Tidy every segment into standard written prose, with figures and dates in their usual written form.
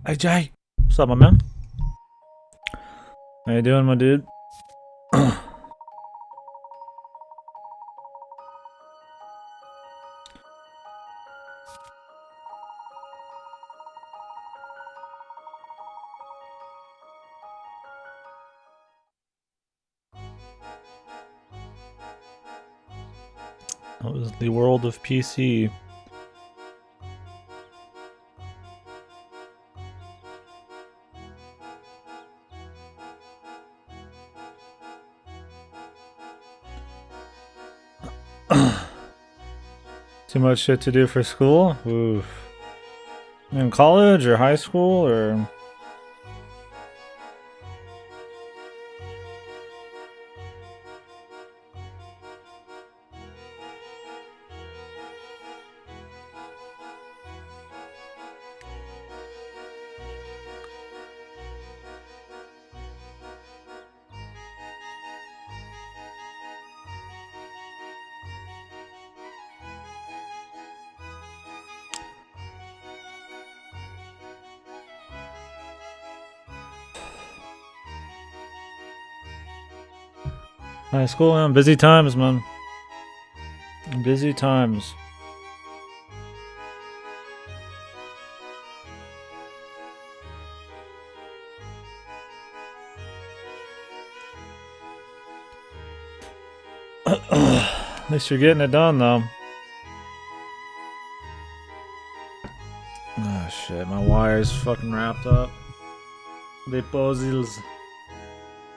Hey Jay, what's up, my man? How you doing, my dude? That was the world of PC. Too much shit to do for school? Oof. In college or high school or... High school, man. Busy times, man. Busy times. At least you're getting it done, though. Oh shit, my wire's fucking wrapped up. They puzzles.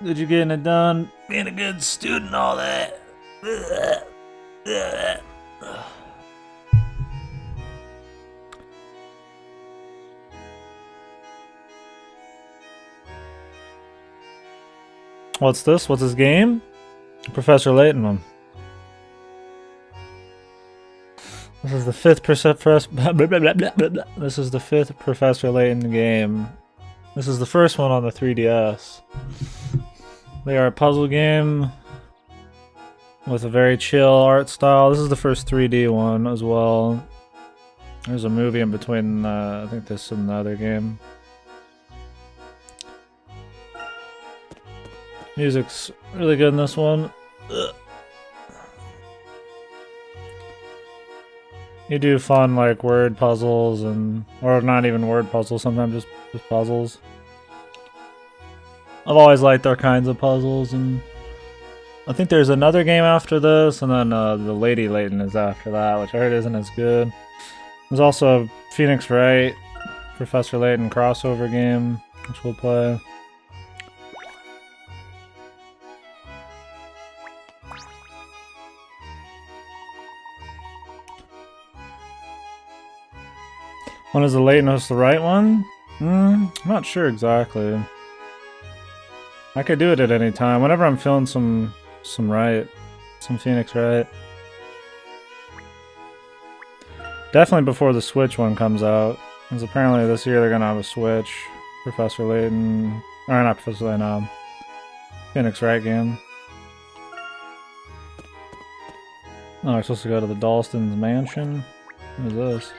Did you getting it done? Being a good student, all that. What's this? What's this game? Professor Layton one. This is the fifth This is the fifth Professor Layton game. This is the first one on the 3DS. They are a puzzle game with a very chill art style. This is the first 3D one as well. There's a movie in between, I think this and the other game. Music's really good in this one. Ugh. You do fun like word puzzles or not even word puzzles, sometimes just puzzles. I've always liked their kinds of puzzles, and I think there's another game after this, and then the Lady Layton is after that, which I heard isn't as good. There's also Phoenix Wright, Professor Layton crossover game, which we'll play. One is the Layton host the right one? I'm not sure exactly. I could do it at any time. Whenever I'm feeling some Phoenix Wright. Definitely before the Switch one comes out. Because apparently this year they're gonna have a Switch. Professor Layton. Or not Professor Layton, Phoenix Wright game. Oh, we're supposed to go to the Dalston's mansion? What is this?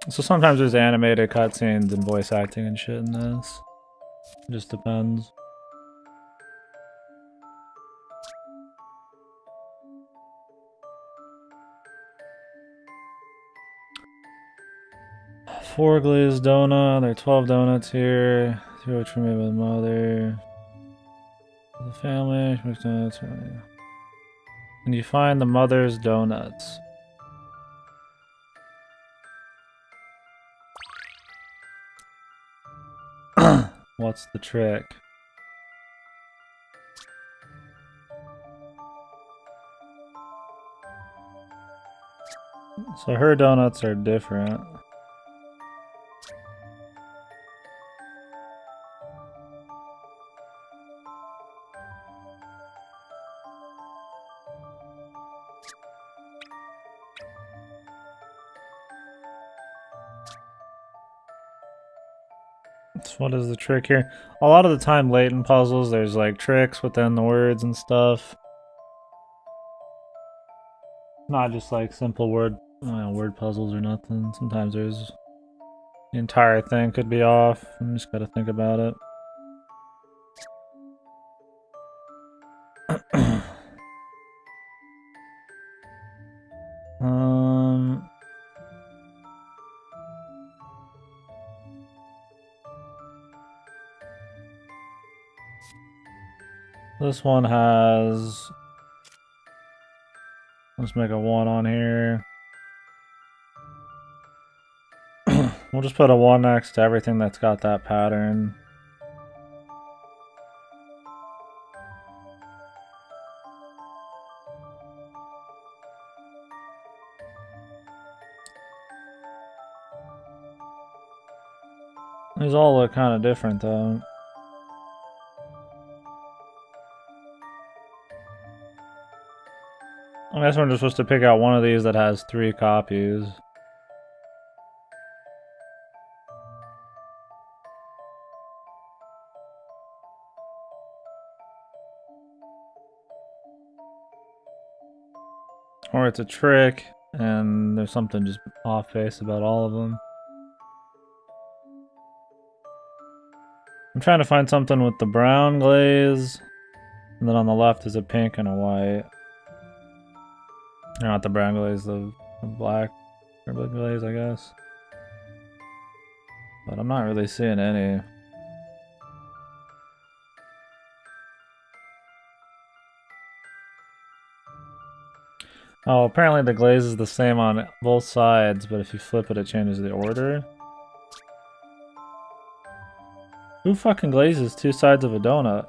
So sometimes there's animated cutscenes and voice acting and shit in this. It just depends. Four glazed donut. There are 12 donuts here. 3 which were made by the mother. The family. Donuts. And you find the mother's donuts. What's the trick? So her donuts are different. what is the trick here? A lot of the time, Layton puzzles, there's like tricks within the words and stuff. Not just like simple word puzzles or nothing. Sometimes there's the entire thing could be off. You just gotta think about it. This one has... Let's make a 1 on here. We'll just put a 1 next to everything that's got that pattern. These all look kind of different though. I guess we're just supposed to pick out one of these that has 3 copies. Or it's a trick, and there's something just off base about all of them. I'm trying to find something with the brown glaze, and then on the left is a pink and a white. Not the brown glaze, the black or blue glaze, I guess. But I'm not really seeing any. Oh, apparently the glaze is the same on both sides, but if you flip it, it changes the order. Who fucking glazes 2 sides of a donut?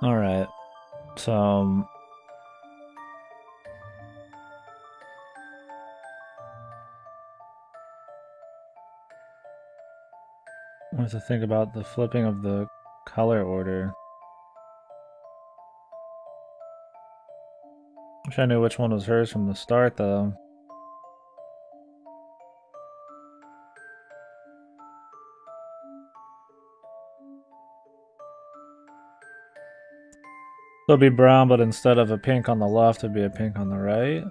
Alright, so... I have to think about the flipping of the color order. Wish I knew which one was hers from the start, though. So it'd be brown, but instead of a pink on the left, it'd be a pink on the right.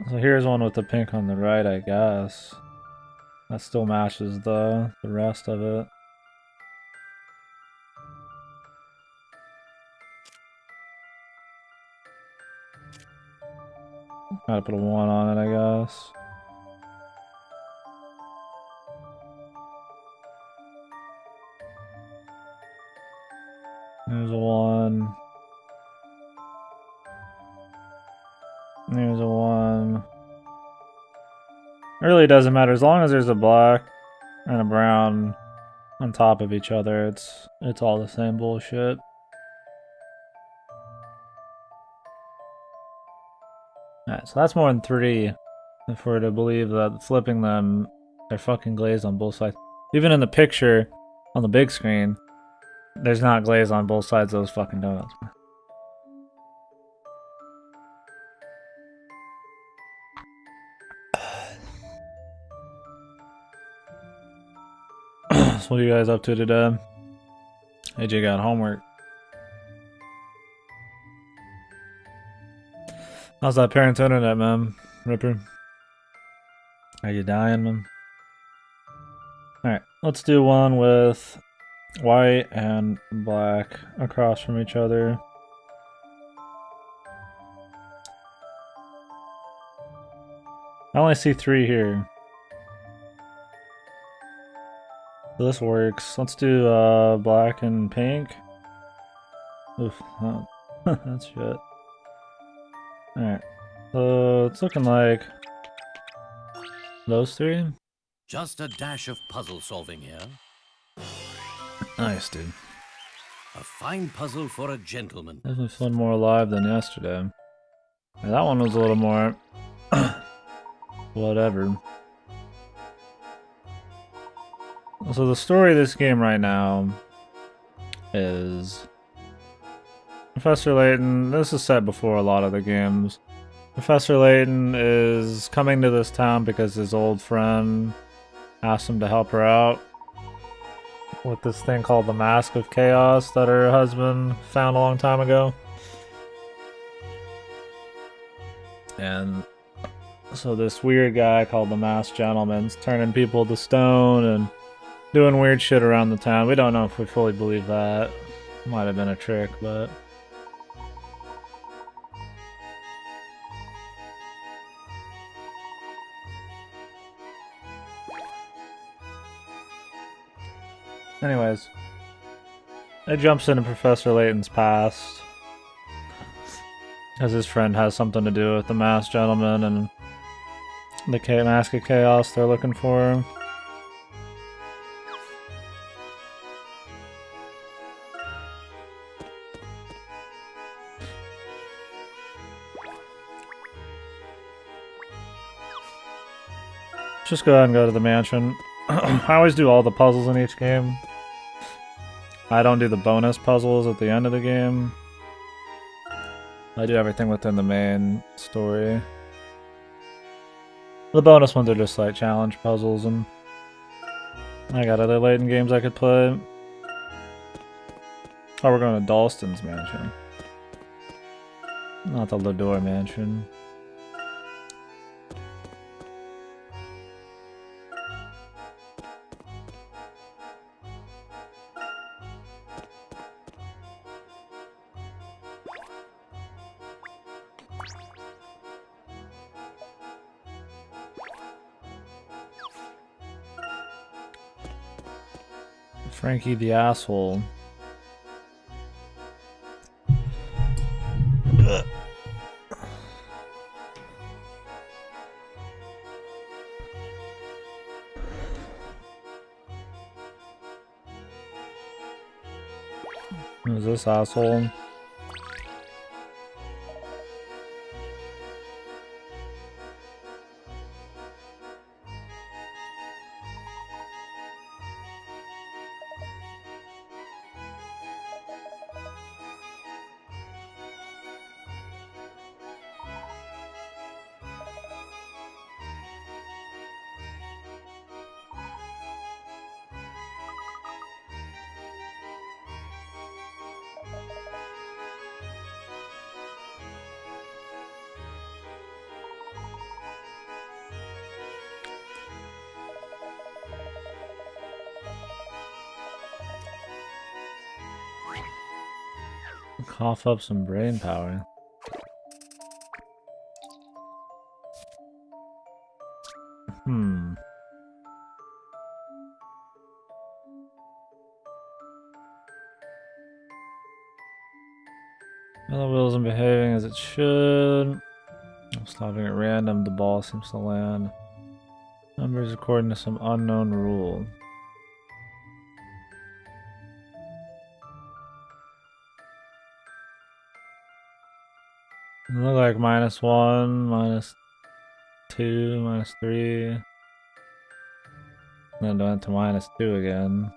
So here's one with the pink on the right, I guess. That still matches the rest of it. Gotta put a 1 on it, I guess. There's a 1. There's a 1. It really doesn't matter as long as there's a black and a brown on top of each other. It's all the same bullshit. Alright, so that's more than 3 if we're to believe that flipping them, they're fucking glazed on both sides. Even in the picture on the big screen, there's not glaze on both sides of those fucking donuts. So what are you guys up to today? AJ got homework. How's that parents' internet, man? Ripper? Are you dying, man? Alright, let's do one with white and black across from each other. I only see 3 here. So this works. Let's do black and pink. Oof, that's shit. Alright, so it's looking like those 3. Just a dash of puzzle solving here. Nice, dude. A fine puzzle for a gentleman. Definitely feeling more alive than yesterday. Yeah, that one was a little more... whatever. So the story of this game right now is Professor Layton. This is set before a lot of the games. Professor Layton is coming to this town because his old friend asked him to help her out with this thing called the Mask of Chaos that her husband found a long time ago. And so this weird guy called the Masked Gentleman's turning people to stone and doing weird shit around the town. We don't know if we fully believe that. Might have been a trick, but... Anyways, it jumps into Professor Layton's past, because his friend has something to do with the Masked Gentleman and the Mask of Chaos they're looking for. Just go ahead and go to the mansion. I always do all the puzzles in each game. I don't do the bonus puzzles at the end of the game. I do everything within the main story. The bonus ones are just like challenge puzzles, and I got other Layton games I could play. Oh, we're going to Dalston's mansion. Not the Lador mansion. Frankie the asshole. Who's this asshole? Cough up some brain power. The wheel isn't behaving as it should. Stopping at random, the ball seems to land. Numbers according to some unknown rule. It look like -1, -2, -3. Then it went to -2 again.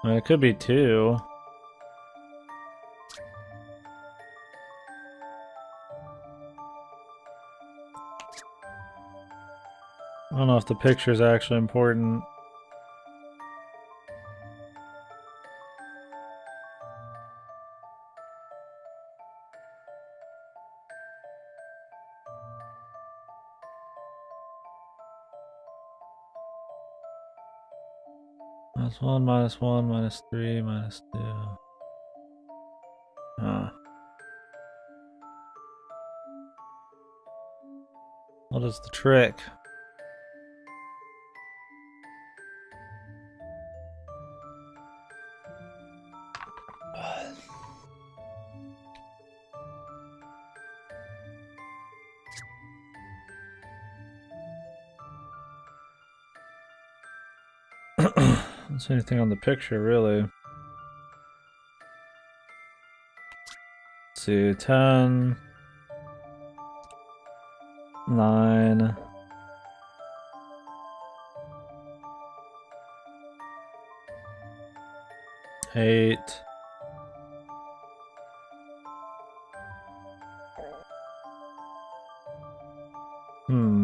I mean, it could be 2. I don't know if the picture is actually important. -1, -1, -3, -2. Huh. What is the trick? Don't see anything on the picture, really. Let's see, 10, 9, 8.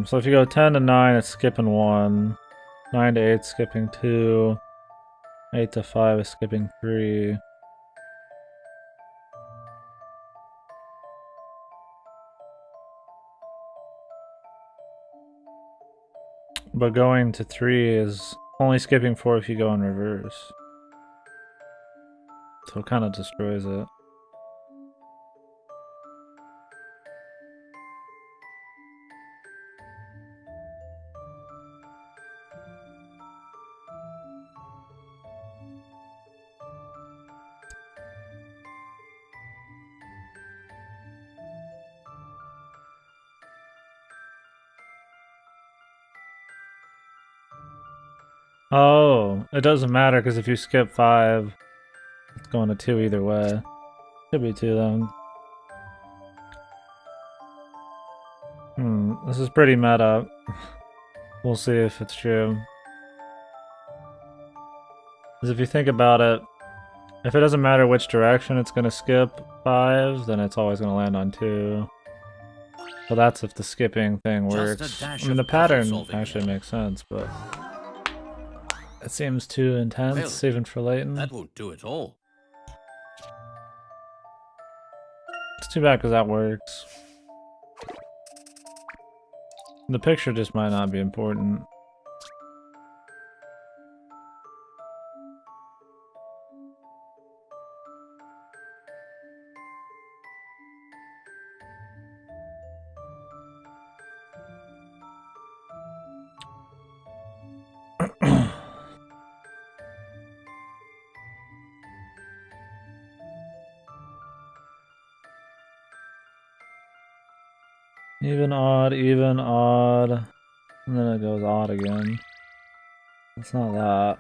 So if you go 10 to 9, it's skipping 1. 9 to 8, skipping 2. 8 to 5 is skipping 3. But going to 3 is only skipping 4 if you go in reverse. So it kind of destroys it. Oh, it doesn't matter because if you skip 5, it's going to 2 either way. Could be 2 then. This is pretty meta. We'll see if it's true. Because if you think about it, if it doesn't matter which direction it's going to skip 5, then it's always going to land on 2. Well, that's if the skipping thing works. I mean, the pattern actually makes sense, but it seems too intense, even for Layton. That won't do at all. It's too bad because that works. The picture just might not be important. Even, odd, and then it goes odd again. It's not that.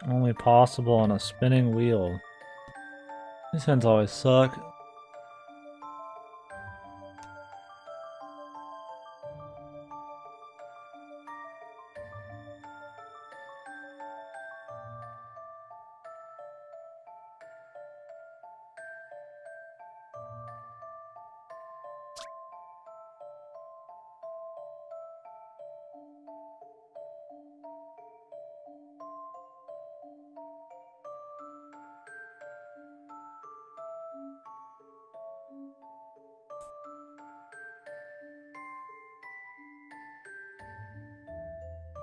Only possible on a spinning wheel. These hands always suck.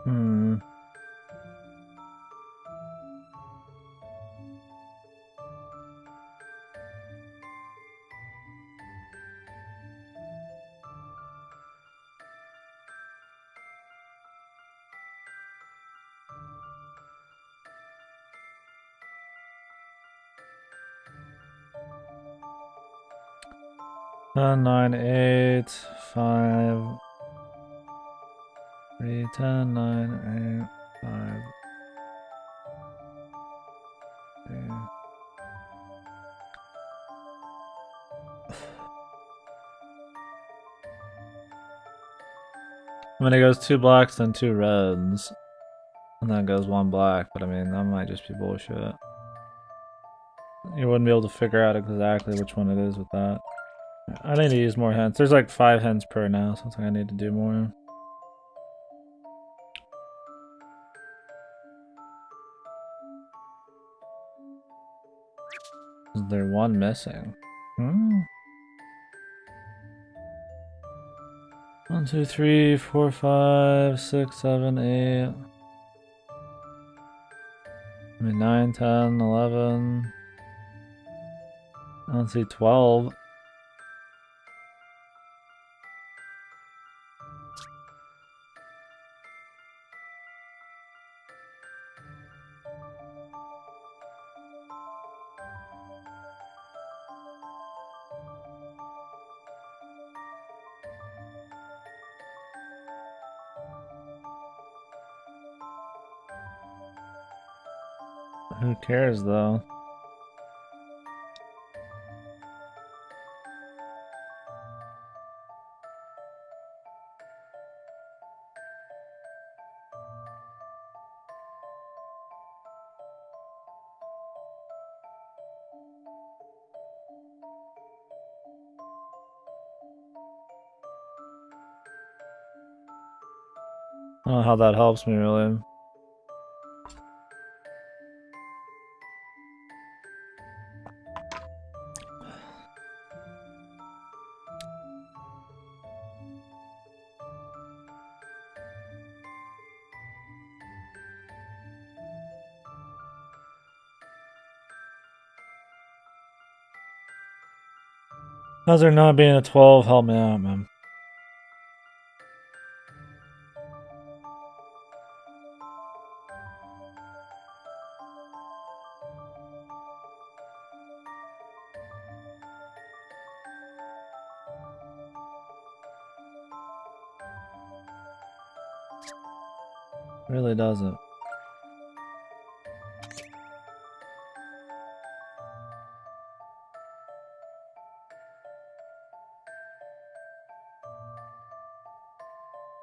Hmm. Ten, 9, 8, 5, 3, 10, 9, 8, 5, 3. I mean, it goes 2 blacks, then 2 reds. And then it goes 1 black, but I mean, that might just be bullshit. You wouldn't be able to figure out exactly which one it is with that. I need to use more hens. There's like 5 hens per now, so I think I need to do more. Is there one missing? 1, 2, 3, 4, 5, 6, 7, 8. I mean, 9, 10, 11. I don't see 12. Who cares though? I don't know how that helps me really. How's there not being a 12? Help me out, man. Really doesn't.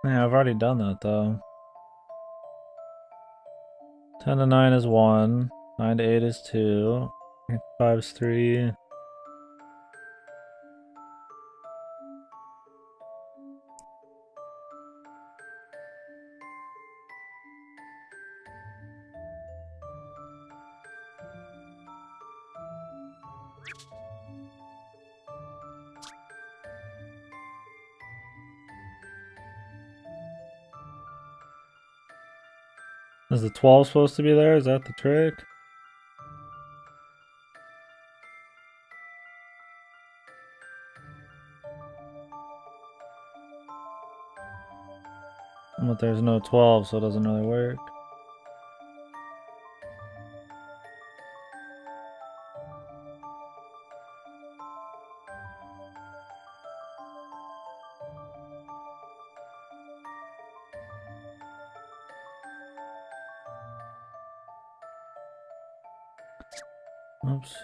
Yeah, I've already done that though. 10 to 9 is 1. 9 to 8 is 2. 8 to 5 is 3. Is the 12 supposed to be there? Is that the trick? But there's no 12, so it doesn't really work. Oops.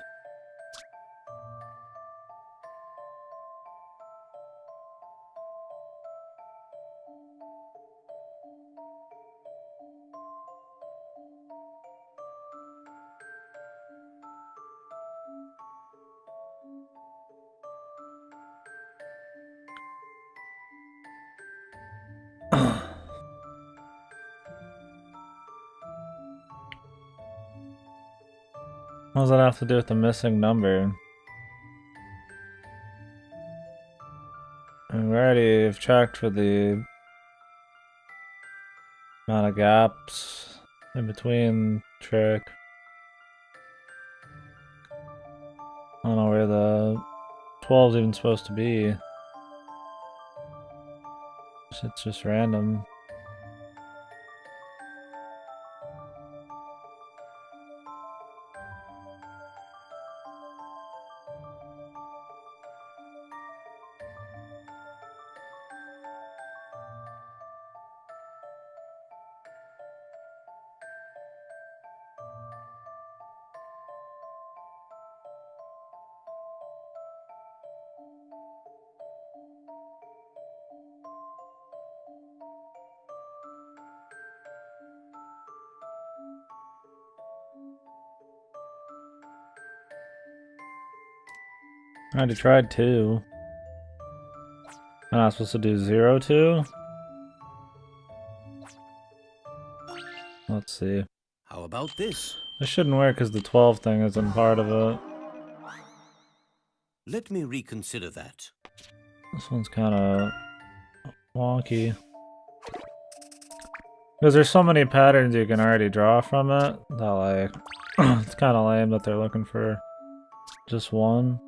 What does that have to do with the missing number? We already have checked for the amount of gaps in between trick. I don't know where the 12 is even supposed to be. It's just random. I already tried 2. I'm not supposed to do 0, 2? Let's see. How about this? This shouldn't work because the 12 thing isn't part of it. Let me reconsider that. This one's kind of wonky. Because there's so many patterns you can already draw from it that, like, it's kind of lame that they're looking for just one.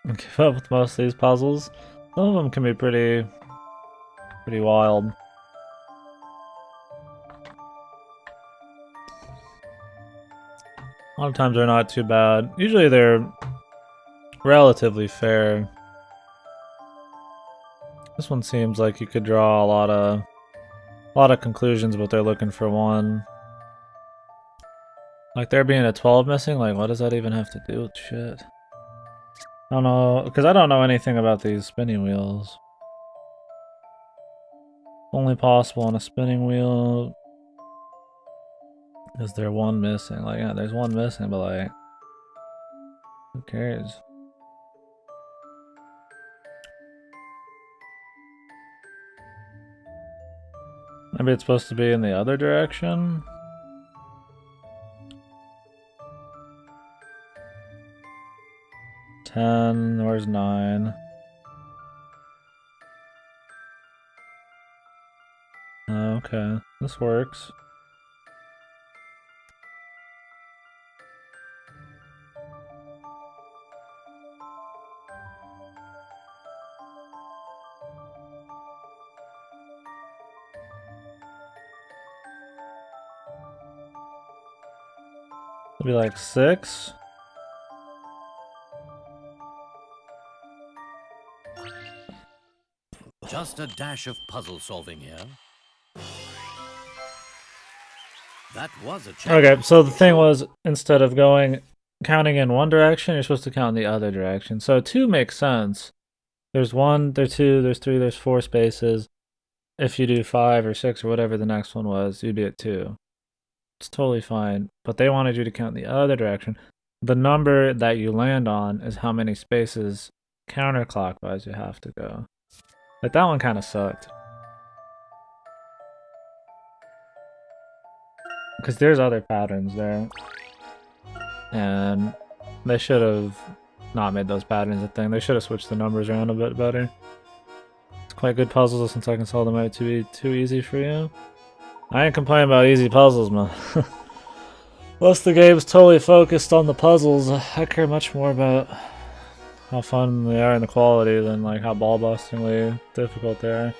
I give up with most of these puzzles. Some of them can be pretty wild. A lot of times they're not too bad. Usually they're relatively fair. This one seems like you could draw a lot of conclusions, but they're looking for one. Like there being a 12 missing, like what does that even have to do with shit? I don't know, because I don't know anything about these spinning wheels. Only possible on a spinning wheel. Is there one missing? Like, yeah, there's one missing, but like, who cares? Maybe it's supposed to be in the other direction? Ten, where's 9? Okay, this works. It'll be like 6? Just a dash of puzzle solving here. That was a challenge. Okay, so the thing was, instead of counting in one direction, you're supposed to count in the other direction. So 2 makes sense. There's 1, there's 2, there's 3, there's 4 spaces. If you do 5 or 6 or whatever the next one was, you'd be at 2. It's totally fine. But they wanted you to count in the other direction. The number that you land on is how many spaces counterclockwise you have to go. Like, that one kind of sucked. Because there's other patterns there. And they should have not made those patterns a thing. They should have switched the numbers around a bit better. It's quite good puzzles since I can solve them out to be too easy for you. I ain't complaining about easy puzzles, man. Unless the game's totally focused on the puzzles, I care much more about how fun they are and the quality than like how ball-bustingly difficult they are.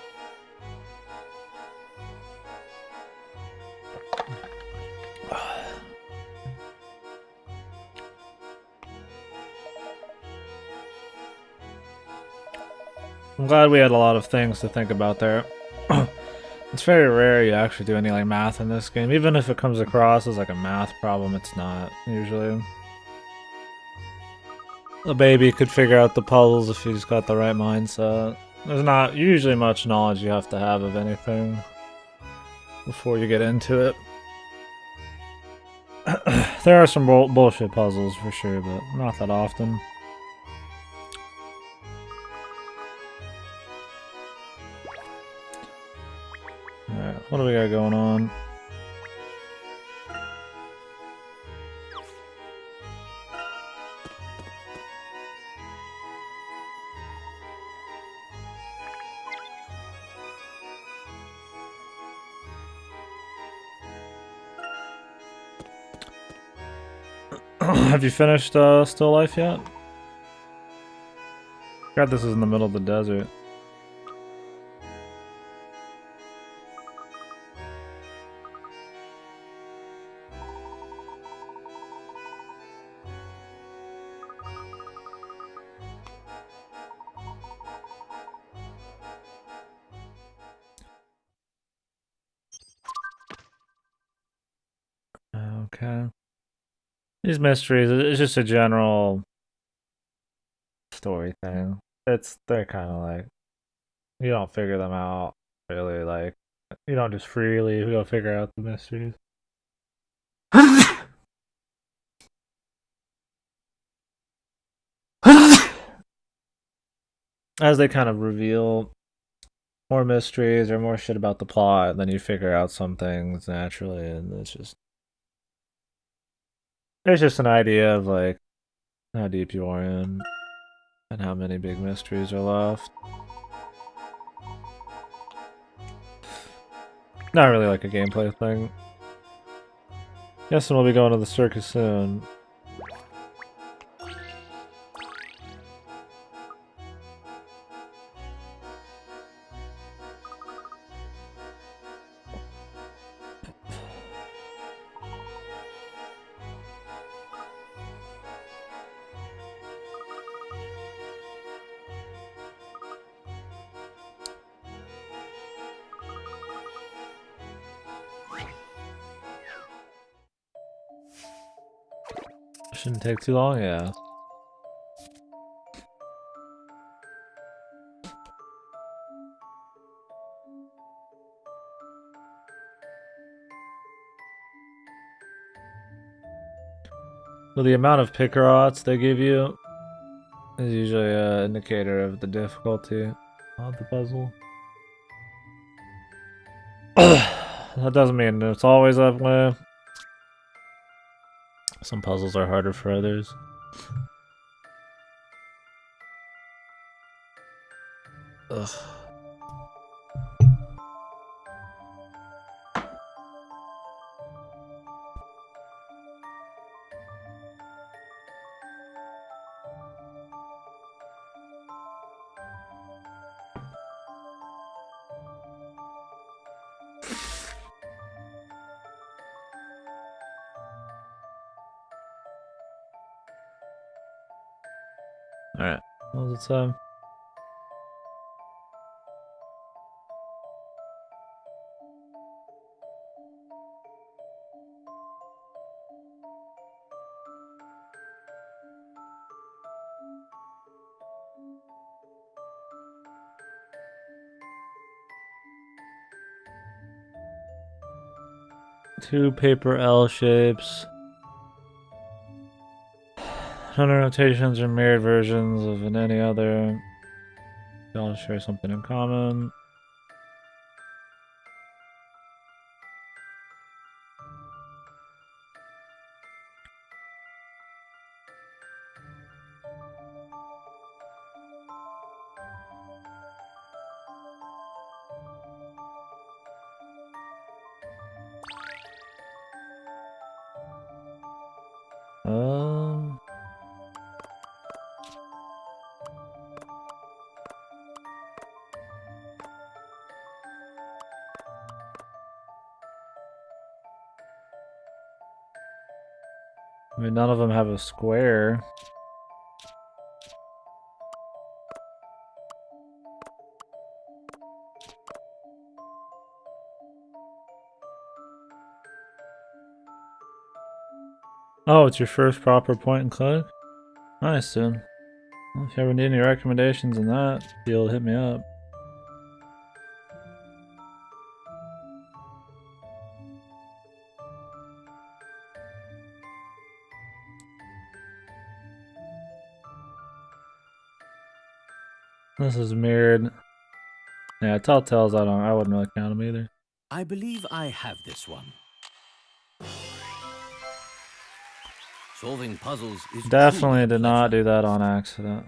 I'm glad we had a lot of things to think about there. It's very rare you actually do any like math in this game. Even if it comes across as like a math problem, it's not usually. A baby could figure out the puzzles if he's got the right mindset. There's not usually much knowledge you have to have of anything before you get into it. There are some bullshit puzzles for sure, but not that often. Alright, what do we got going on? Have you finished Still Life yet? God, this is in the middle of the desert. Okay. These mysteries, it's just a general story thing. They're kind of like, you don't figure them out really, like, you don't just freely go figure out the mysteries. As they kind of reveal more mysteries or more shit about the plot, then you figure out some things naturally, and it's just an idea of like how deep you are in and how many big mysteries are left. Not really like a gameplay thing. Guessing we'll be going to the circus soon. Shouldn't take too long, yeah. So the amount of picarots they give you is usually an indicator of the difficulty of the puzzle. That doesn't mean it's always that way. Some puzzles are harder for others. Ugh. Alright, what was it say? Two paper L shapes. 100 rotations are mirrored versions of any other. They all share something in common. I mean, none of them have a square. Oh, it's your first proper point and click? Nice, dude. Well, if you ever need any recommendations in that field, hit me up. This is mirrored. Yeah, Telltales, I wouldn't really count them either. I believe I have this one. Solving puzzles is Definitely truly a did not pleasure. do that on accident.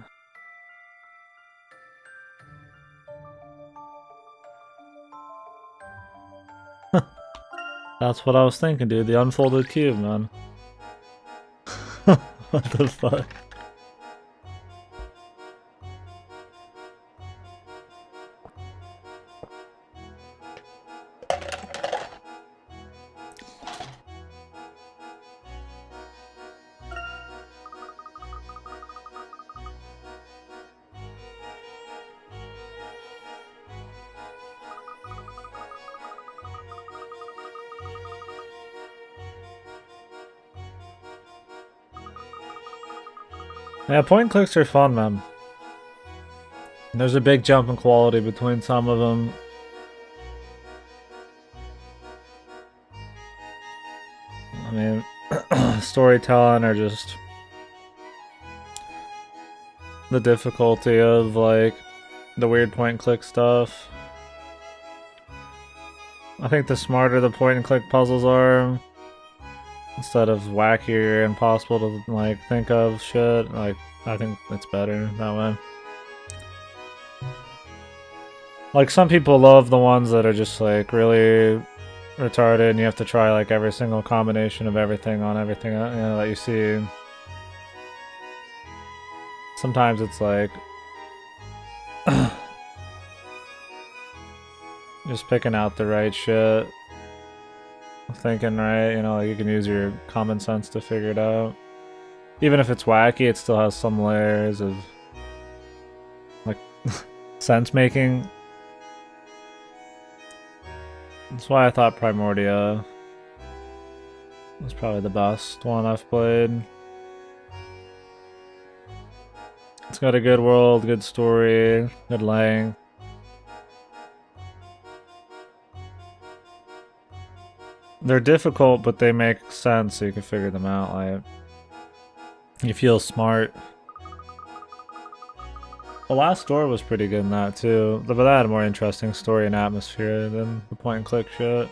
That's what I was thinking, dude. The unfolded cube, man. What the fuck? Yeah, point and clicks are fun, man. There's a big jump in quality between some of them. I mean, storytelling or just the difficulty of, like, the weird point and click stuff. I think the smarter the point and click puzzles are, instead of wackier and impossible to, like, think of shit, like, I think it's better that way. Like, some people love the ones that are just, like, really retarded and you have to try, like, every single combination of everything on everything, you know, that you see. Sometimes it's like just picking out the right shit, thinking right, you know, like you can use your common sense to figure it out. Even if it's wacky, it still has some layers of, like, sense making. That's why I thought Primordia was probably the best one I've played. It's got a good world, good story, good length. They're difficult, but they make sense, so you can figure them out. Like, you feel smart. The last door was pretty good in that too, but that had a more interesting story and atmosphere than the point and click shit.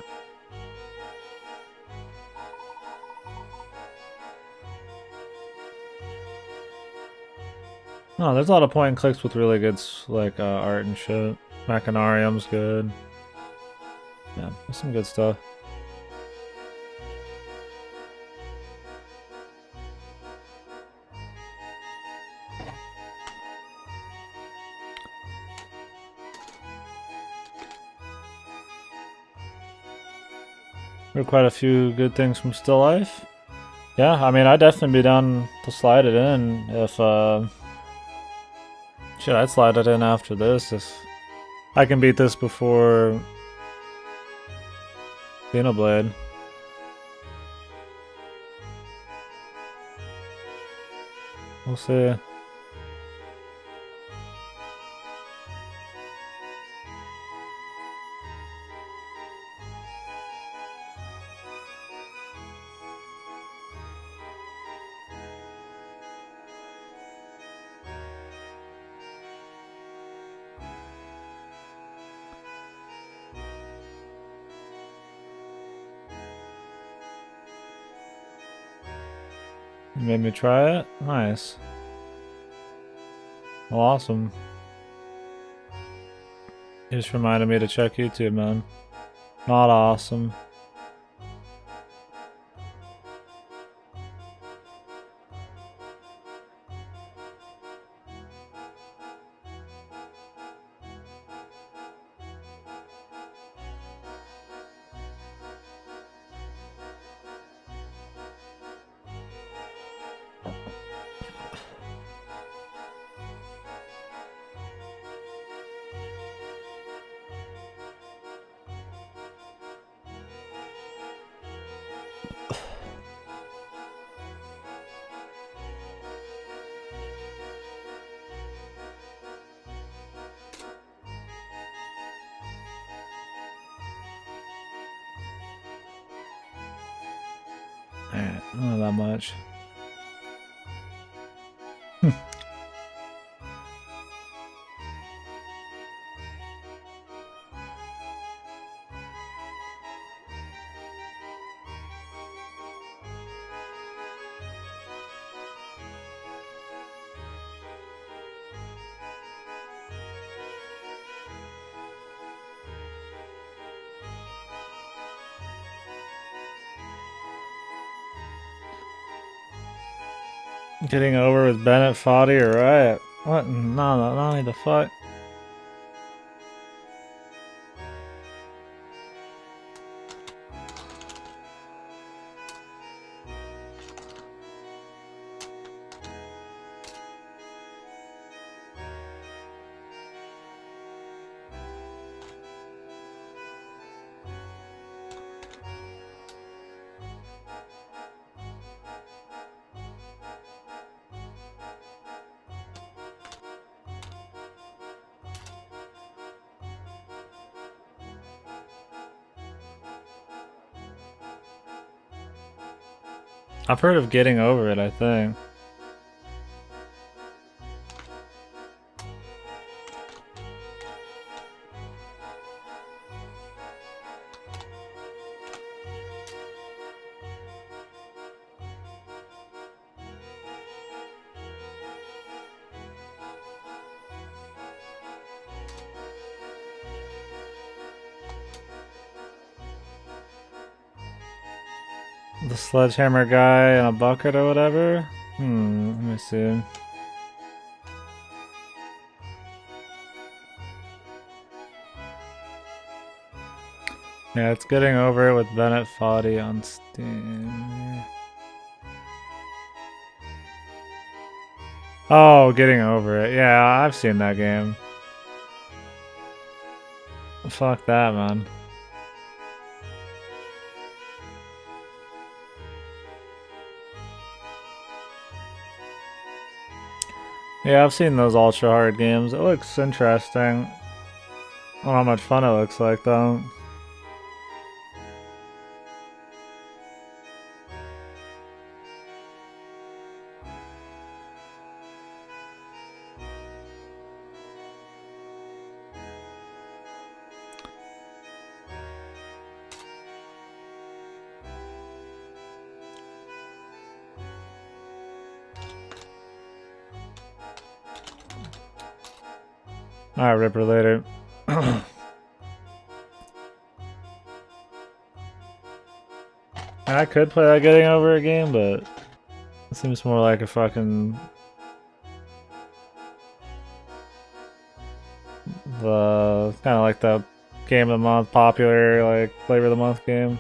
No, there's a lot of point and clicks with really good like art and shit. Machinarium's good. Yeah, there's some good stuff. There are quite a few good things from Still Life. Yeah, I mean, I'd definitely be down to slide it in if, shit, I'd slide it in after this if I can beat this before Xenoblade. We'll see. You made me try it? Nice. Well, awesome. You just reminded me to check YouTube, man. Not awesome. Not that much. Getting over with Bennett Foddy or Riot? What? No, not need the fuck. I've heard of Getting Over It, I think. The sledgehammer guy in a bucket or whatever? Let me see. Yeah, it's Getting Over It with Bennett Foddy on Steam. Oh, Getting Over It. Yeah, I've seen that game. Fuck that, man. Yeah, I've seen those ultra hard games. It looks interesting. I don't know how much fun it looks like though. Alright, Ripper later. I could play that getting over a game, but it seems more like a fucking the kind of like the game of the month, popular like flavor of the month game.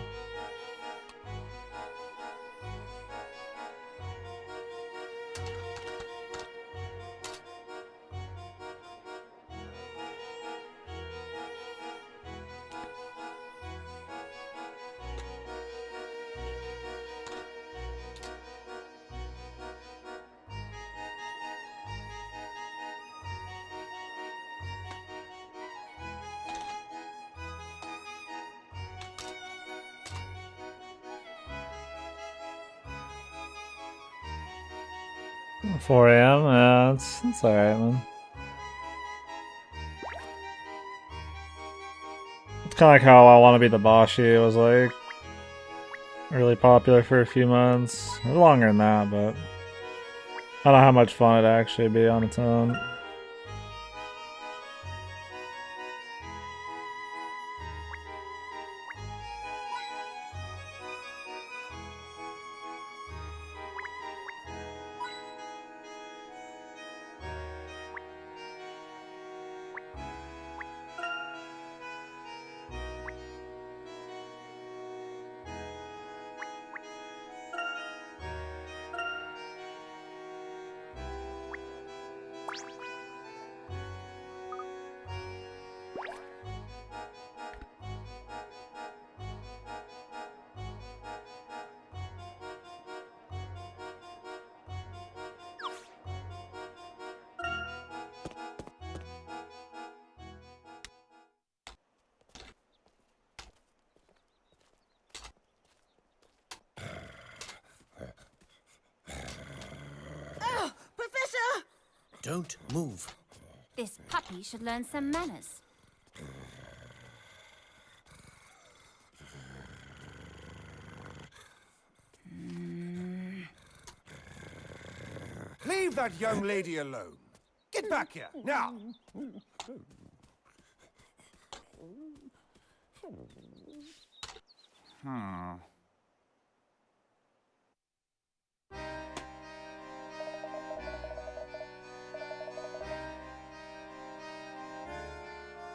Mm. 4 a.m. Yeah, it's alright, man. It's kind of like how I Want to Be the Boshi was like really popular for a few months. It was longer than that, but I don't know how much fun it'd actually be on its own. Professor! Don't move. This puppy should learn some manners. Leave that young lady alone. Get back here, now!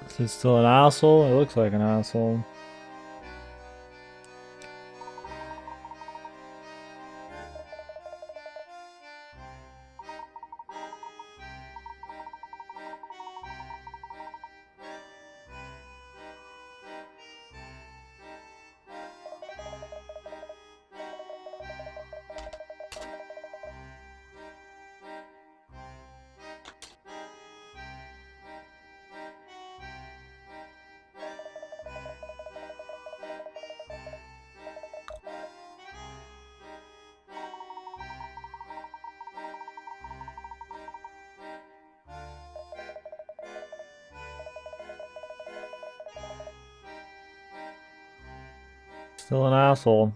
Is it still an asshole? It looks like an asshole. Still an asshole.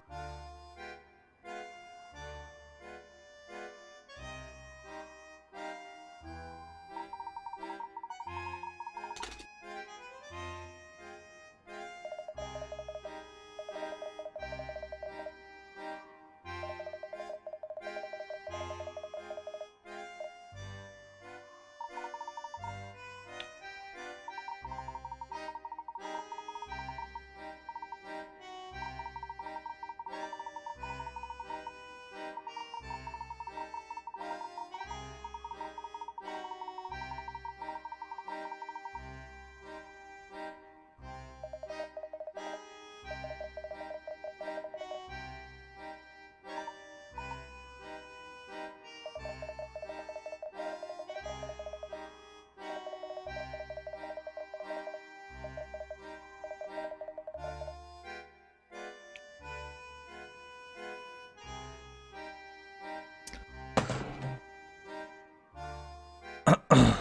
Alright.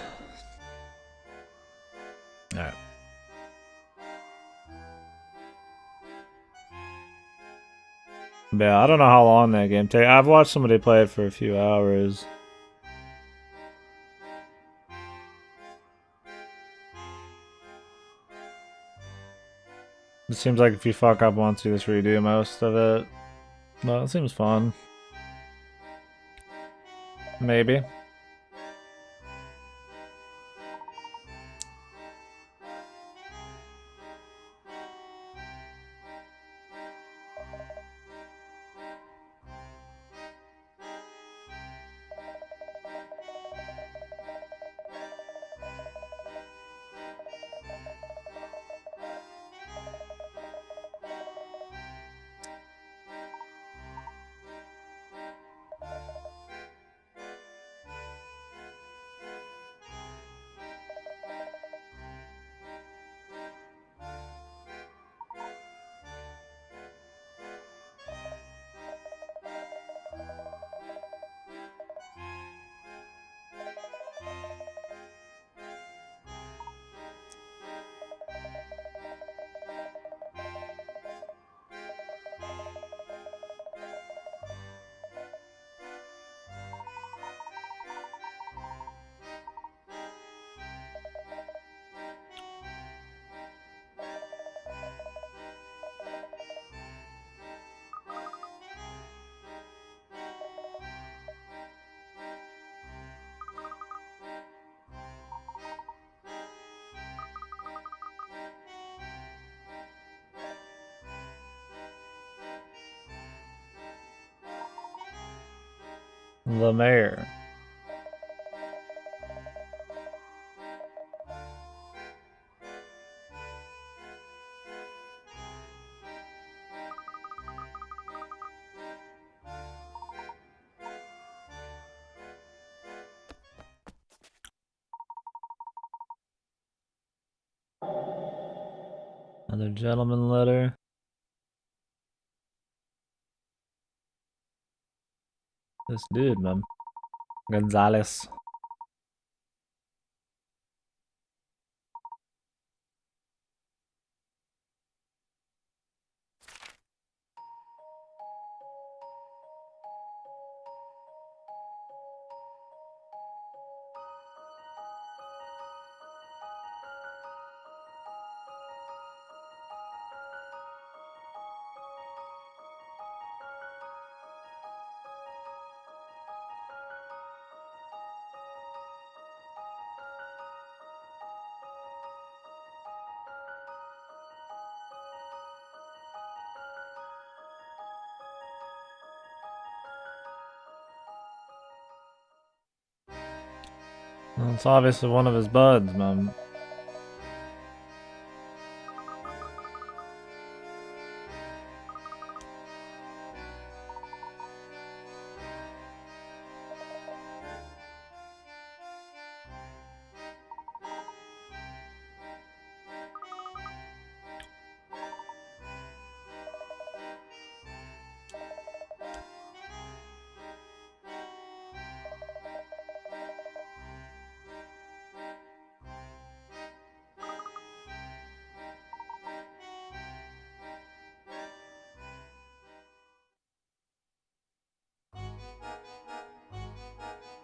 Yeah, I don't know how long that game takes. I've watched somebody play it for a few hours. It seems like if you fuck up once, you just redo most of it. Well, it seems fun. Maybe. The mayor. Another gentleman letter. This dude, man. Gonzalez. Well, it's obviously one of his buds, man.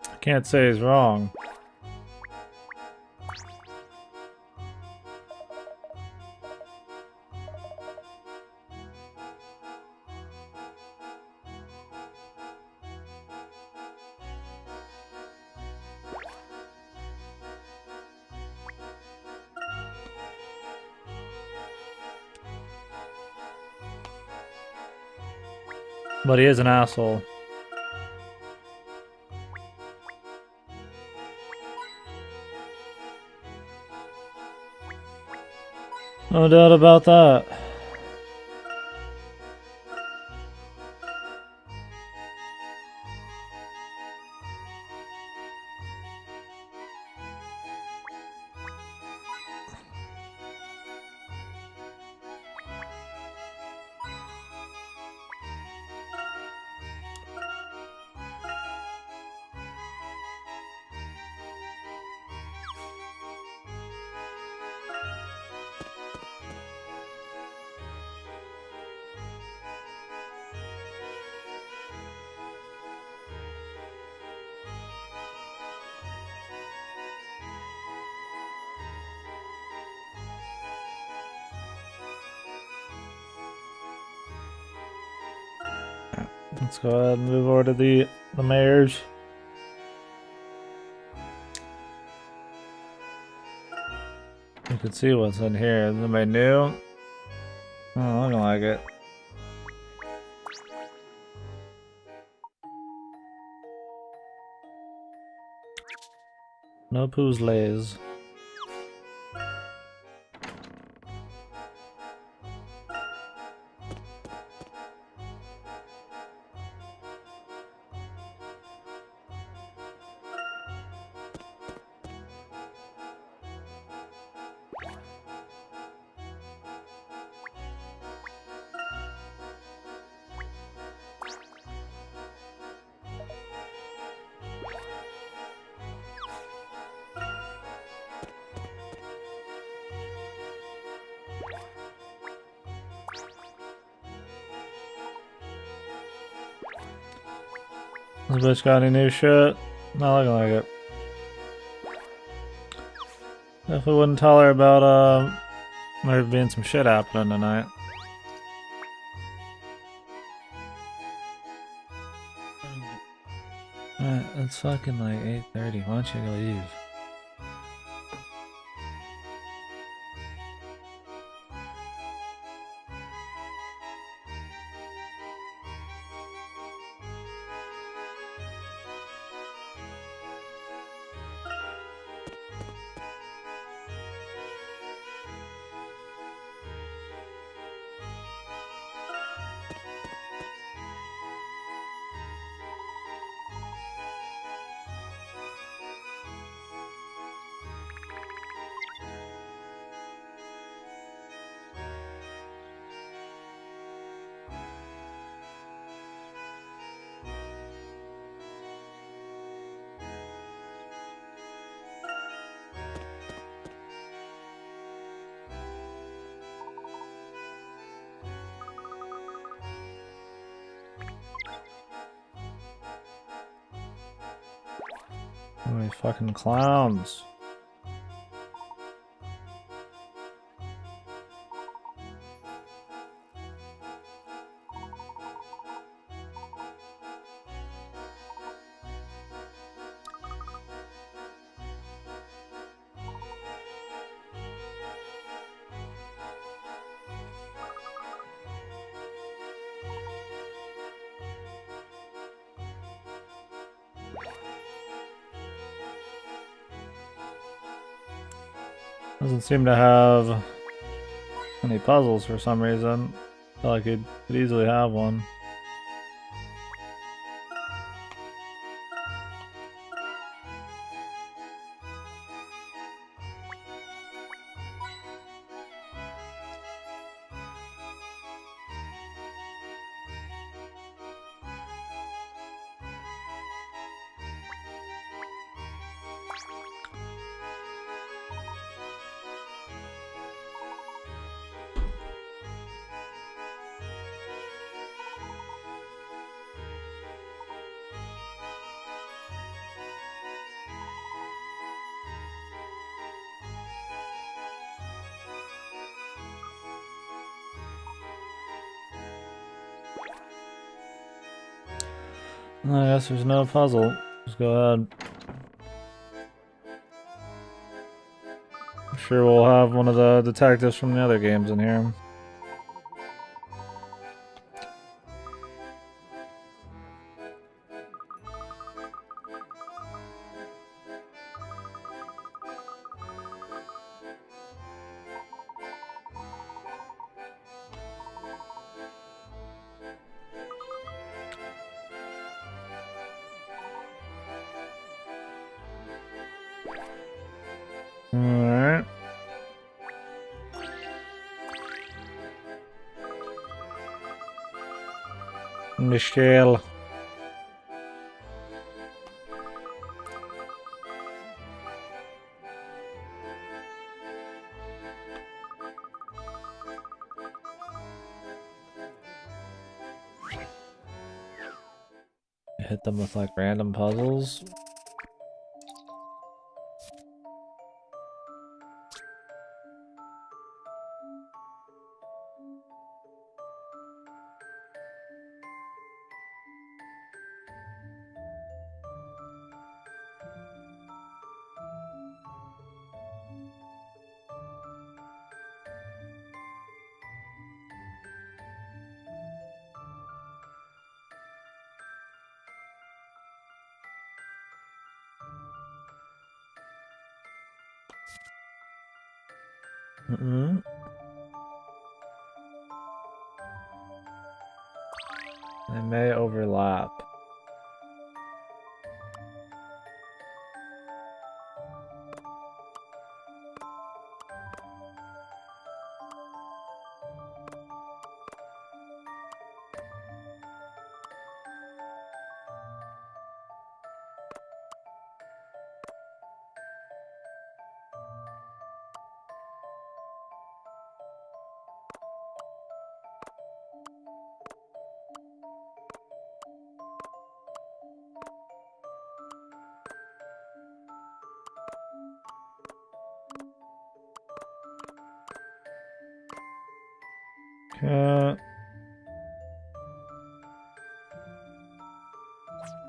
I can't say he's wrong. But he is an asshole. No doubt about that. Let's go ahead and move over to the mayor's. You can see what's in here. Is anybody new? Oh, I don't like it. No poos lays. This bitch got any new shit? Not looking like it. Definitely wouldn't tell her about there being some shit happening tonight. Alright, it's fucking like 8:30. Why don't you go leave? How many fucking clowns? Doesn't seem to have any puzzles for some reason. I feel like it could easily have one. I guess there's no puzzle. Just go ahead. I'm sure we'll have one of the detectives from the other games in here. Alright. Michelle. Hit them with like random puzzles. Mm-mm. They may overlap.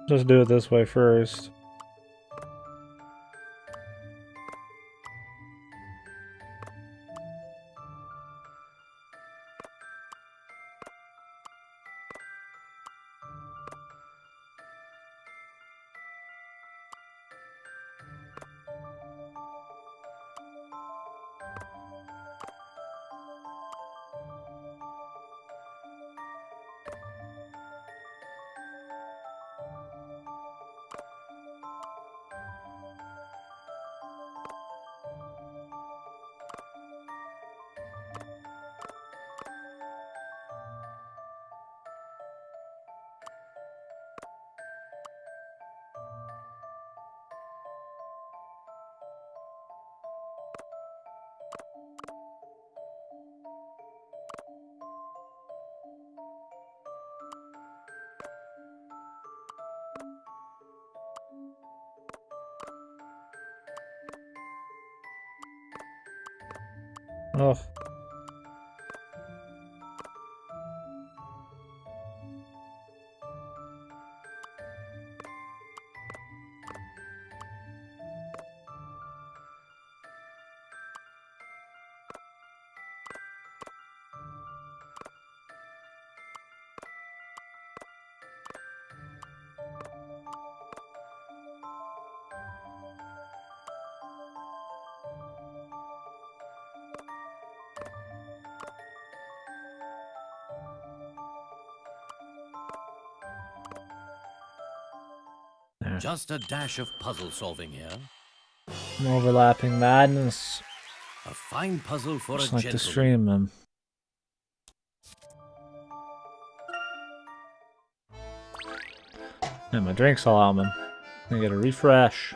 Just do it this way first. Oh. There. Just a dash of puzzle solving here. Some overlapping madness. A fine puzzle for Just a like to gentleman. stream them. And my drink's all out, man. I get a refresh.